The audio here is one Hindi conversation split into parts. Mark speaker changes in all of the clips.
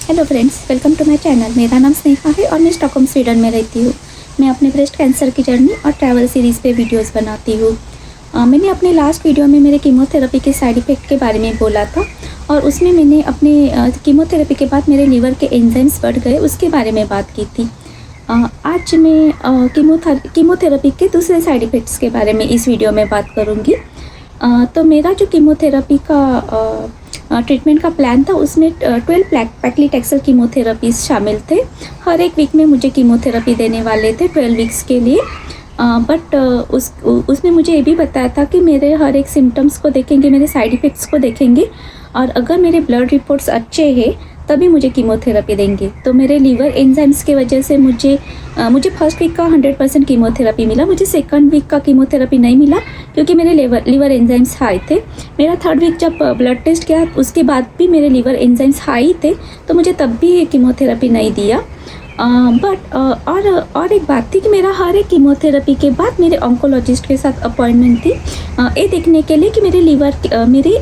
Speaker 1: Hello friends, welcome to my channel. मेरा नाम स्नेहा है और मैं स्टॉकहोम स्वीडन में रहती हूँ। मैं अपने ब्रेस्ट कैंसर की जर्नी और ट्रैवल सीरीज़ पे वीडियोस बनाती हूँ। मैंने अपने लास्ट वीडियो में मेरे कीमोथेरेपी के साइड इफ़ेक्ट के बारे में बोला था और उसमें मैंने अपने कीमोथेरेपी के बाद मेरे लीवर के एंजाइम्स बढ़ गए, उसके बारे में बात की थी। आज मैं कीमोथेरेपी के दूसरे साइड इफ़ेक्ट्स के बारे में इस वीडियो में बात करूँगी। तो मेरा जो कीमोथेरेपी का ट्रीटमेंट का प्लान था उसमें 12 पैक्लीटैक्सेल कीमोथेरेपीज शामिल थे। हर एक वीक में मुझे कीमोथेरेपी देने वाले थे 12 वीक्स के लिए। बट उसमें मुझे ये भी बताया था कि मेरे हर एक सिम्टम्स को देखेंगे, मेरे साइड इफ़ेक्ट्स को देखेंगे और अगर मेरे ब्लड रिपोर्ट्स अच्छे हैं तभी मुझे कीमोथेरेपी देंगे। तो मेरे लीवर एंजाइम्स की वजह से मुझे फर्स्ट वीक का 100% कीमोथेरेपी मिला। मुझे सेकंड वीक का कीमोथेरेपी नहीं मिला क्योंकि मेरे लीवर एंजाइम्स हाई थे। मेरा थर्ड वीक जब ब्लड टेस्ट किया उसके बाद भी मेरे लीवर एंजाइम्स हाई थे, तो मुझे तब भी कीमोथेरेपी नहीं दिया। बट और एक बात थी कि मेरा हर एक कीमोथेरेपी के बाद मेरे ऑन्कोलॉजिस्ट के साथ अपॉइंटमेंट थी ये देखने के लिए कि मेरे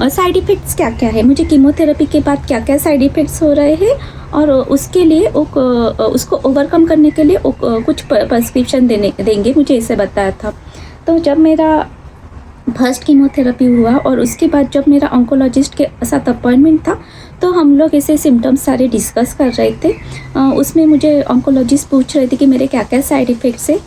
Speaker 1: साइड इफ़ेक्ट्स क्या क्या है, मुझे कीमोथेरेपी के बाद क्या क्या साइड इफ़ेक्ट्स हो रहे हैं और उसके लिए उसको ओवरकम करने के लिए कुछ प्रिस्क्रिप्शन देंगे, मुझे इसे बताया था। तो जब मेरा फर्स्ट कीमोथेरेपी हुआ और उसके बाद जब मेरा ऑन्कोलॉजिस्ट के साथ अपॉइंटमेंट था तो हम लोग ऐसे सिम्टम्स सारे डिस्कस कर रहे थे। उसमें मुझे ऑन्कोलॉजिस्ट पूछ रहे थे कि मेरे क्या क्या साइड इफ़ेक्ट्स है।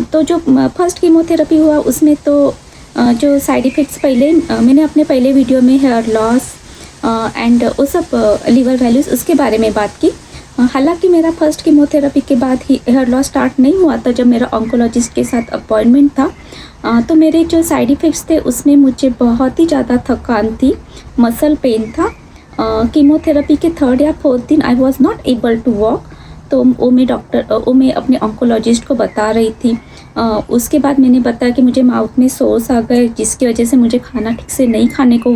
Speaker 1: तो जो फर्स्ट कीमोथेरेपी हुआ उसमें तो जो साइड इफ़ेक्ट्स मैंने अपने पहले वीडियो में हेयर लॉस एंड वो सब लीवर वैल्यूज़ उसके बारे में बात की। हालांकि मेरा फर्स्ट कीमोथेरेपी के बाद ही हेयर लॉस स्टार्ट नहीं हुआ था जब मेरा ऑन्कोलॉजिस्ट के साथ अपॉइंटमेंट था। तो मेरे जो साइड इफ़ेक्ट्स थे उसमें मुझे बहुत ही ज़्यादा थकान थी, मसल पेन था। कीमोथेरेपी के थर्ड या फोर्थ दिन I was not able to walk. तो वो मैं अपने ऑन्कोलॉजिस्ट को बता रही थी। उसके बाद मैंने बताया कि मुझे माउथ में सोर्स आ गए जिसकी वजह से मुझे खाना ठीक से नहीं खाने को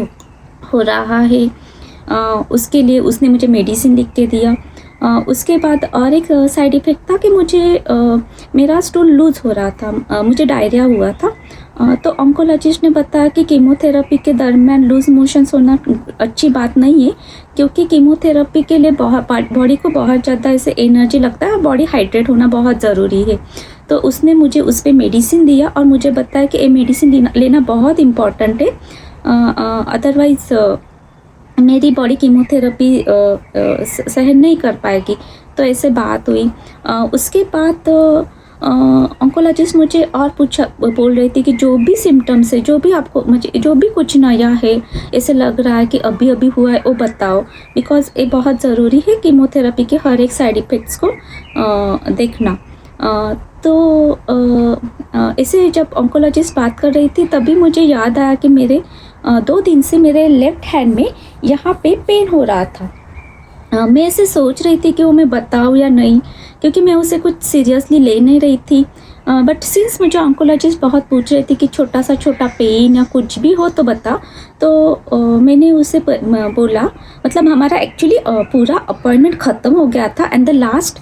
Speaker 1: हो रहा है। उसके लिए उसने मुझे मेडिसिन लिख के दिया। उसके बाद और एक साइड इफ़ेक्ट था कि मेरा स्टूल लूज़ हो रहा था, मुझे डायरिया हुआ था। तो ऑन्कोलॉजिस्ट ने बताया कि कीमोथेरेपी के दरमियान लूज़ मोशंस होना अच्छी बात नहीं है क्योंकि कीमोथेरेपी के लिए बॉडी को बहुत ज़्यादा ऐसे एनर्जी लगता है और बॉडी हाइड्रेट होना बहुत ज़रूरी है। तो उसने मुझे उस पर मेडिसिन दिया और मुझे बताया कि ये मेडिसिन लेना बहुत इम्पॉर्टेंट है, अदरवाइज़ मेरी बॉडी कीमोथेरेपी सहन नहीं कर पाएगी। तो ऐसे बात हुई। उसके बाद ऑन्कोलॉजिस्ट मुझे और बोल रही थी कि जो भी सिम्टम्स है, मुझे जो भी कुछ नया है ऐसे लग रहा है कि अभी अभी हुआ है वो बताओ, बिकॉज ये बहुत ज़रूरी है कीमोथेरेपी के हर एक साइड इफ़ेक्ट्स को देखना। ऐसे जब ऑन्कोलॉजिस्ट बात कर रही थी तभी मुझे याद आया कि मेरे 2 दिन से मेरे लेफ़्ट हैंड में यहाँ पे पेन हो रहा था। मैं ऐसे सोच रही थी कि वो मैं बताऊँ या नहीं क्योंकि मैं उसे कुछ सीरियसली ले नहीं रही थी। बट सिंस मुझे ऑन्कोलॉजिस्ट बहुत पूछ रही थी कि छोटा पेन या कुछ भी हो तो बता, तो मैंने उसे बोला, मतलब हमारा एक्चुअली पूरा अपॉइंटमेंट ख़त्म हो गया था and the last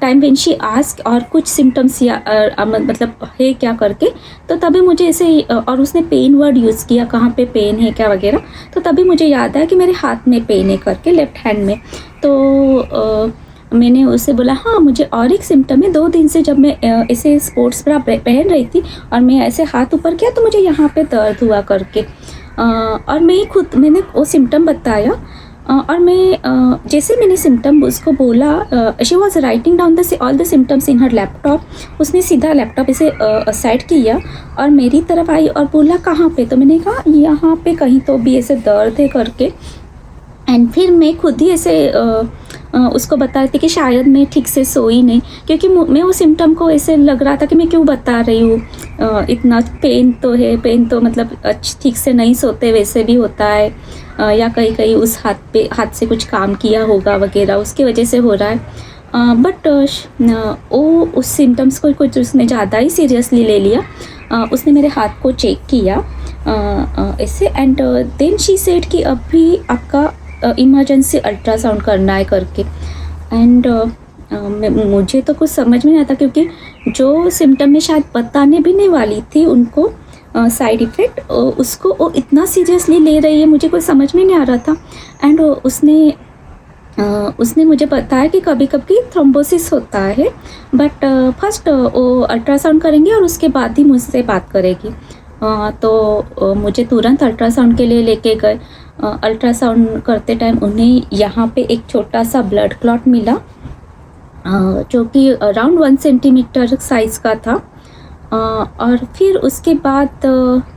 Speaker 1: time when she asked और कुछ सिम्टम्स या मतलब है क्या करके, तो तभी मुझे ऐसे और उसने पेन वर्ड यूज़ किया, कहाँ पे पेन है क्या वगैरह। तो तभी मुझे याद आया कि मेरे हाथ में पेन है करके, लेफ़्ट हैंड में। तो मैंने उससे बोला हाँ मुझे और एक सिम्टम है, 2 दिन से जब मैं ऐसे स्पोर्ट्स ब्रा पहन रही थी और मैं ऐसे हाथ ऊपर किया तो मुझे यहाँ पे दर्द हुआ करके। और मैंने वो सिम्टम बताया और जैसे मैंने सिम्टम उसको बोला, she was writing down all the symptoms in her laptop. उसने सीधा लैपटॉप ऐसे साइड किया और मेरी तरफ आई और बोला कहाँ पे, तो मैंने कहा यहाँ पे कहीं तो भी ऐसे दर्द है करके। एंड फिर मैं खुद ही ऐसे उसको बता रही थी कि शायद मैं ठीक से सोई नहीं क्योंकि मैं उस सिम्टम को ऐसे लग रहा था कि मैं क्यों बता रही हूँ, इतना पेन तो मतलब ठीक से नहीं सोते वैसे भी होता है, या कहीं उस हाथ से कुछ काम किया होगा वगैरह उसकी वजह से हो रहा है। बट वो उस सिम्टम्स को कुछ उसने ज़्यादा ही सीरियसली ले लिया। उसने मेरे हाथ को चेक किया ऐसे एंड देन शी सेड कि अभी आपका इमरजेंसी अल्ट्रासाउंड करना है करके। एंड मुझे तो कुछ समझ में नहीं आता क्योंकि जो सिम्टम मैं शायद बताने भी नहीं वाली थी उनको साइड इफ़ेक्ट, उसको वो इतना सीरियसली ले रही है, मुझे कोई समझ में नहीं आ रहा था। एंड उसने उसने मुझे बताया कि कभी कभी थ्रोम्बोसिस होता है, बट फर्स्ट वो अल्ट्रासाउंड करेंगे और उसके बाद ही मुझसे बात करेगी। तो मुझे तुरंत अल्ट्रासाउंड के लिए लेके गए। अल्ट्रासाउंड करते टाइम उन्हें यहाँ पे एक छोटा सा ब्लड क्लॉट मिला, जो कि अराउंड 1 सेंटीमीटर साइज़ का था। और फिर उसके बाद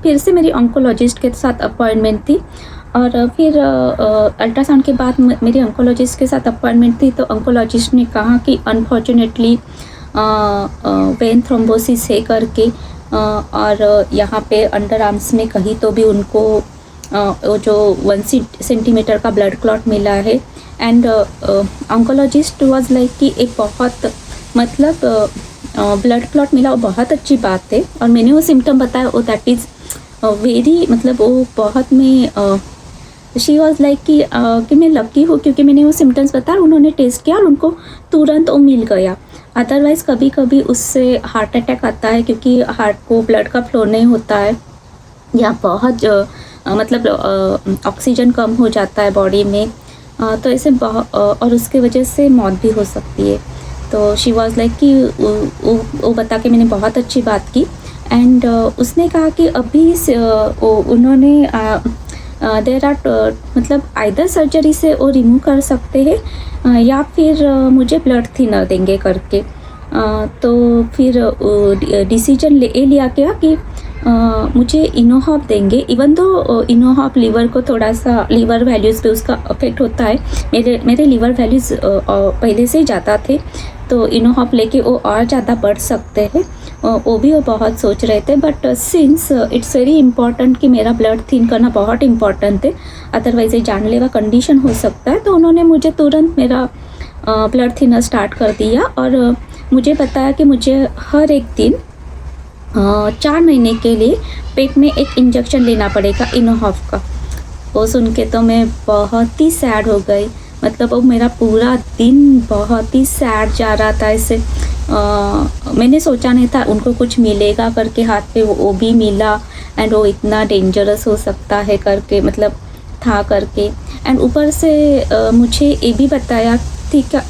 Speaker 1: फिर से मेरी ऑन्कोलॉजिस्ट के साथ अपॉइंटमेंट थी, और फिर अल्ट्रासाउंड के बाद मेरी ऑन्कोलॉजिस्ट के साथ अपॉइंटमेंट थी। तो ऑन्कोलॉजिस्ट ने कहा कि अनफॉर्चुनेटली वेन थ्रोम्बोसिस है करके, और यहाँ पे अंडर आर्म्स में कहीं तो भी उनको वो जो 1 सेंटीमीटर का ब्लड क्लॉट मिला है। एंड ऑन्कोलॉजिस्ट वाज लाइक कि एक बहुत मतलब ब्लड क्लॉट मिला, वो बहुत अच्छी बात है। और मैंने वो सिम्टम बताया, वो दैट इज़ वेरी मतलब वो बहुत में शी वॉज लाइक कि मैं लकी हूँ क्योंकि मैंने वो सिम्टम्स बताया, उन्होंने टेस्ट किया और उनको तुरंत वो मिल गया। अदरवाइज़ कभी कभी उससे हार्ट अटैक आता है क्योंकि हार्ट को ब्लड का फ्लो नहीं होता है, या बहुत मतलब ऑक्सीजन कम हो जाता है बॉडी में, तो ऐसे और उसके वजह से मौत भी हो सकती है। तो शी वॉज लाइक कि वो बता के मैंने बहुत अच्छी बात की। एंड उसने कहा कि अभी उन्होंने देर आर मतलब आइदर सर्जरी से वो रिमूव कर सकते हैं या फिर मुझे ब्लड थिनर देंगे करके। तो फिर डिसीजन ले लिया गया कि मुझे इनोहॉप देंगे। इवन दो इनोहॉप लीवर को थोड़ा सा लिवर वैल्यूज़ पे उसका अफेक्ट होता है, मेरे लिवर वैल्यूज़ पहले से ही ज़्यादा थे, तो इनोहॉप लेके वो और ज़्यादा बढ़ सकते हैं। वो भी वो बहुत सोच रहे थे, but since it's very important कि मेरा ब्लड थिन करना बहुत इंपॉर्टेंट है, अदरवाइज ये जानलेवा कंडीशन हो सकता है। तो उन्होंने मुझे तुरंत मेरा ब्लड थिनर स्टार्ट कर दिया और मुझे बताया कि मुझे हर एक दिन 4 महीने के लिए पेट में एक इंजेक्शन लेना पड़ेगा इनोहॉप का। वो सुन के तो मैं बहुत ही सैड हो गई, मतलब वो मेरा पूरा दिन बहुत ही सैड जा रहा था। ऐसे मैंने सोचा नहीं था उनको कुछ मिलेगा करके, हाथ पे वो भी मिला। एंड वो इतना डेंजरस हो सकता है करके मतलब था करके। एंड ऊपर से मुझे ये भी बताया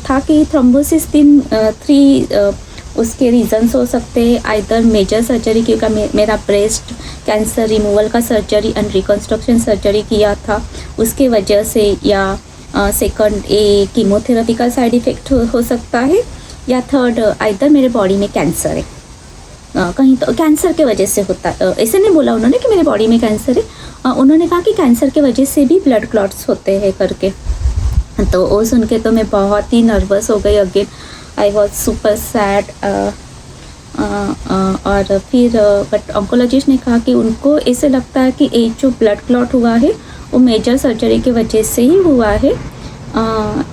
Speaker 1: था कि थ्रोम्बोसिस 3 उसके रीजंस हो सकते हैं। आइदर मेजर सर्जरी, क्योंकि मेरा ब्रेस्ट कैंसर रिमूवल का सर्जरी एंड रिकन्स्ट्रक्शन सर्जरी किया था उसके वजह से, या सेकंड ए कीमोथेरेपी का साइड इफ़ेक्ट हो सकता है, या थर्ड आइदर मेरे बॉडी में कैंसर है। कहीं तो कैंसर के वजह से होता है, ऐसे नहीं बोला उन्होंने कि मेरे बॉडी में कैंसर है, उन्होंने कहा कि कैंसर के वजह से भी ब्लड क्लॉट्स होते हैं करके। तो वो सुन के तो मैं बहुत ही नर्वस हो गई again, I was super sad. और फिर बट ऑन्कोलॉजिस्ट ने कहा कि उनको ऐसे लगता है कि ये जो ब्लड क्लॉट हुआ है वो मेजर सर्जरी की वजह से ही हुआ है।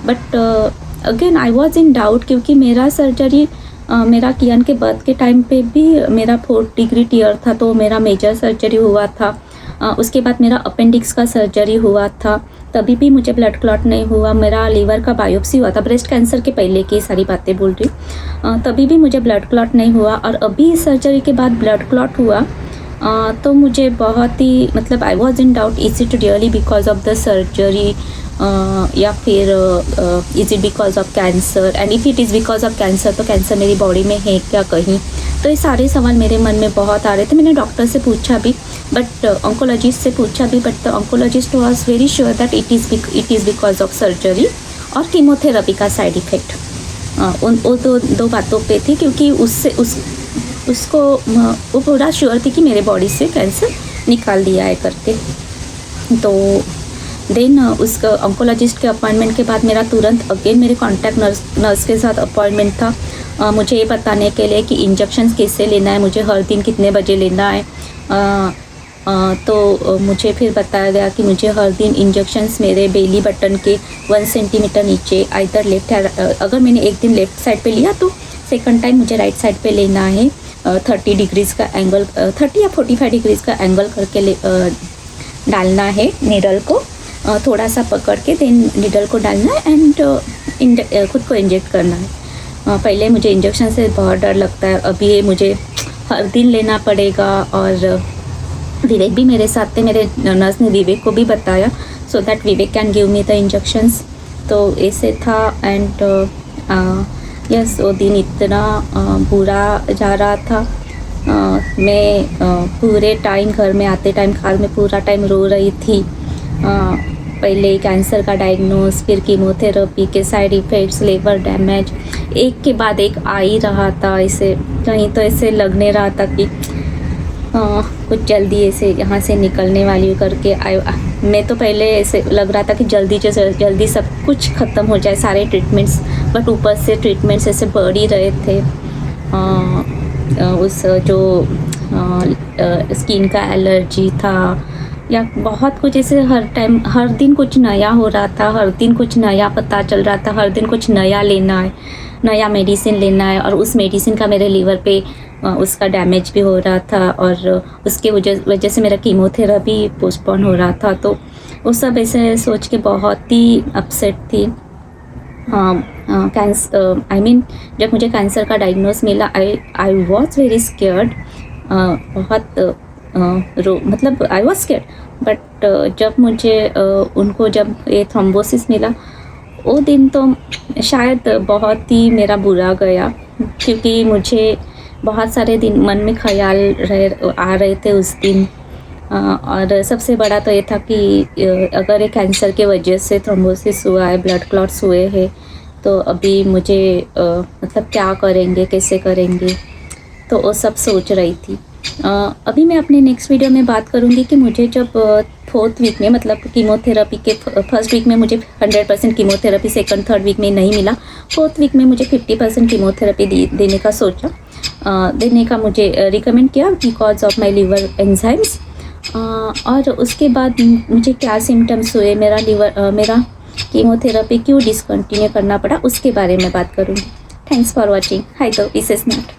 Speaker 1: But again I was in doubt, क्योंकि मेरा सर्जरी मेरा कियान के बर्थ के टाइम पे भी मेरा 4th डिग्री टीयर था, तो मेरा मेजर सर्जरी हुआ था। उसके बाद मेरा अपेंडिक्स का सर्जरी हुआ था, तभी भी मुझे ब्लड क्लॉट नहीं हुआ। मेरा लीवर का बायोप्सी हुआ था, ब्रेस्ट कैंसर के पहले की सारी बातें बोल रही हूँ, तभी भी मुझे ब्लड क्लॉट नहीं हुआ। और अभी सर्जरी के बाद ब्लड क्लॉट हुआ, तो मुझे बहुत ही मतलब I was in doubt, is it really because of the surgery या फिर is it because of cancer, and if it is because of cancer तो कैंसर मेरी बॉडी में है क्या कहीं। तो ये सारे सवाल मेरे मन में बहुत आ रहे थे। मैंने डॉक्टर से पूछा भी, बट ऑन्कोलॉजिस्ट से पूछा भी, but the oncologist was very sure that it is because of surgery और कीमोथेरेपी का साइड इफ़ेक्ट। वो दो बातों पे थी, क्योंकि उसको वो पूरा श्योर थी कि मेरे बॉडी से कैंसर निकाल दिया है करके। तो देन उसका ऑन्कोलॉजिस्ट के अपॉइंटमेंट के बाद मेरा तुरंत अगेन मेरे कॉन्टैक्ट नर्स के साथ अपॉइंटमेंट था, मुझे ये बताने के लिए कि इंजेक्शन्स कैसे लेना है, मुझे हर दिन कितने बजे लेना है। तो मुझे फिर बताया गया कि मुझे हर दिन इंजेक्शन्स मेरे बेली बटन के 1 सेंटीमीटर नीचे आइदर लेफ्ट, अगर मैंने एक दिन लेफ़्ट साइड पे लिया तो सेकंड टाइम मुझे राइट साइड पे लेना है। 30 डिग्रीज़ का एंगल, 30 या 45 डिग्रीज़ का एंगल करके डालना है नीडल को, थोड़ा सा पकड़ के देन नीडल को डालना है एंड खुद को इंजेक्ट करना है। पहले मुझे इंजेक्शन से बहुत डर लगता है, अभी ये मुझे हर दिन लेना पड़ेगा। और विवेक भी मेरे साथ थे, मेरे नर्स ने विवेक को भी बताया, so that Vivek can give me the injections. तो ऐसे था एंड यस वो दिन इतना बुरा जा रहा था। मैं पूरे टाइम घर में आते टाइम कार में पूरा टाइम रो रही थी। पहले कैंसर का डायग्नोस, फिर कीमोथेरेपी के साइड इफ़ेक्ट्स, लिवर डैमेज, एक के बाद एक आ ही रहा था। ऐसे कहीं तो ऐसे लगने रहा था कि कुछ जल्दी ऐसे यहाँ से निकलने वाली हूँ करके मैं तो पहले ऐसे लग रहा था कि जल्दी सब कुछ ख़त्म हो जाए, सारे ट्रीटमेंट्स, बट ऊपर से ट्रीटमेंट्स ऐसे बढ़ ही रहे थे। उस जो स्किन का एलर्जी था या बहुत कुछ ऐसे हर दिन कुछ नया हो रहा था, हर दिन कुछ नया पता चल रहा था, हर दिन कुछ नया लेना है, नया मेडिसिन लेना है। और उस मेडिसिन का मेरे लीवर पे उसका डैमेज भी हो रहा था और उसके वजह से मेरा कीमोथेरेपी पोस्टपोन हो रहा था। तो वो सब ऐसे सोच के बहुत ही अपसेट थी। जब मुझे कैंसर का डायग्नोस मिला आई वॉज वेरी स्केयर्ड। बहुत मतलब आई वॉज स्केयर्ड। बट जब मुझे जब ये थ्रोम्बोसिस मिला, वो दिन तो शायद बहुत ही मेरा बुरा गया, क्योंकि मुझे बहुत सारे दिन मन में ख्याल आ रहे थे उस दिन। और सबसे बड़ा तो ये था कि अगर ये कैंसर के वजह से थ्रोम्बोसिस हुआ है, ब्लड क्लॉट्स हुए हैं, तो अभी मुझे मतलब क्या करेंगे, कैसे करेंगे, तो वो सब सोच रही थी। अभी मैं अपने नेक्स्ट वीडियो में बात करूँगी कि मुझे जब 4th वीक में, मतलब कीमोथेरेपी के 1st वीक में मुझे 100% कीमोथेरेपी, 2nd 3rd वीक में नहीं मिला, 4th वीक में मुझे 50% कीमोथेरेपी देने का सोचा, देने का मुझे रिकमेंड किया because of my liver enzymes. और उसके बाद मुझे क्या सिम्टम्स हुए, मेरा कीमोथेरेपी क्यों डिसकंटिन्यू करना पड़ा, उसके बारे में बात करूँगी। Thanks for watching. हाय तो दिस इज नॉट